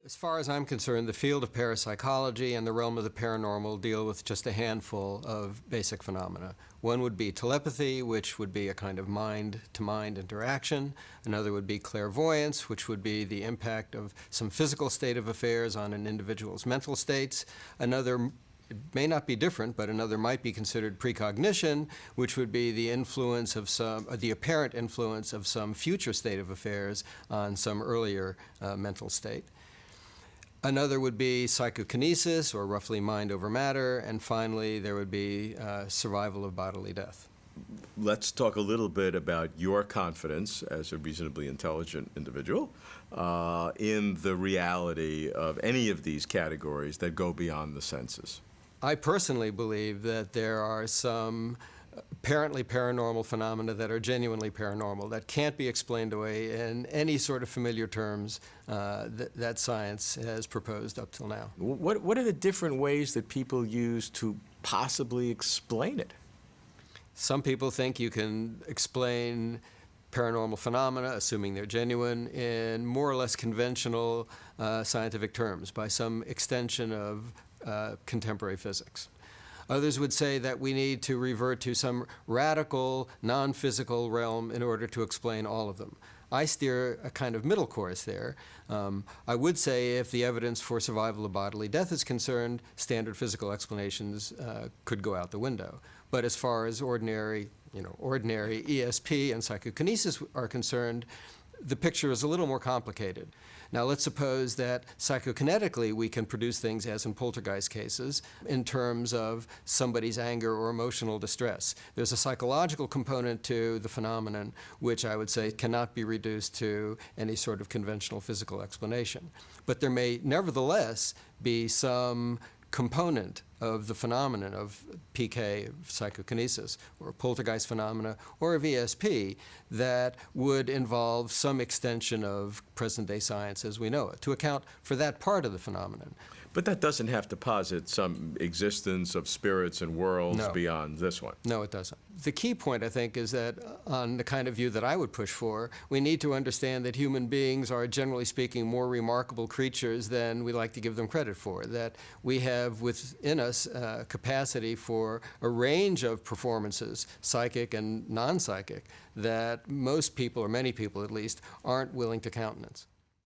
As far as I'm concerned, the field of parapsychology and the realm of the paranormal deal with just a handful of basic phenomena. One would be telepathy, which would be a kind of mind-to-mind interaction. Another would be clairvoyance, which would be the impact of some physical state of affairs on an individual's mental states. Another, it may not be different, but another might be considered precognition, which would be the influence of the apparent influence of some future state of affairs on some earlier mental state. Another would be psychokinesis, or roughly mind over matter, and finally there would be survival of bodily death. Let's talk a little bit about your confidence as a reasonably intelligent individual in the reality of any of these categories that go beyond the senses. I personally believe that there are some apparently paranormal phenomena that are genuinely paranormal, that can't be explained away in any sort of familiar terms that science has proposed up till now. What are the different ways that people use to possibly explain it? Some people think you can explain paranormal phenomena, assuming they're genuine, in more or less conventional scientific terms, by some extension of contemporary physics. Others would say that we need to revert to some radical, non-physical realm in order to explain all of them. I steer a kind of middle course there. I would say if the evidence for survival of bodily death is concerned, standard physical explanations could go out the window. But as far as ordinary ESP and psychokinesis are concerned, the picture is a little more complicated. Now let's suppose that psychokinetically we can produce things, as in poltergeist cases, in terms of somebody's anger or emotional distress. There's a psychological component to the phenomenon which I would say cannot be reduced to any sort of conventional physical explanation. But there may nevertheless be some component of the phenomenon of PK, of psychokinesis, or poltergeist phenomena, or of ESP that would involve some extension of present-day science as we know it, to account for that part of the phenomenon. But that doesn't have to posit some existence of spirits and worlds beyond this one. No, it doesn't. The key point, I think, is that on the kind of view that I would push for, we need to understand that human beings are, generally speaking, more remarkable creatures than we like to give them credit for, that we have within us capacity for a range of performances, psychic and non-psychic, that most people, or many people at least, aren't willing to countenance.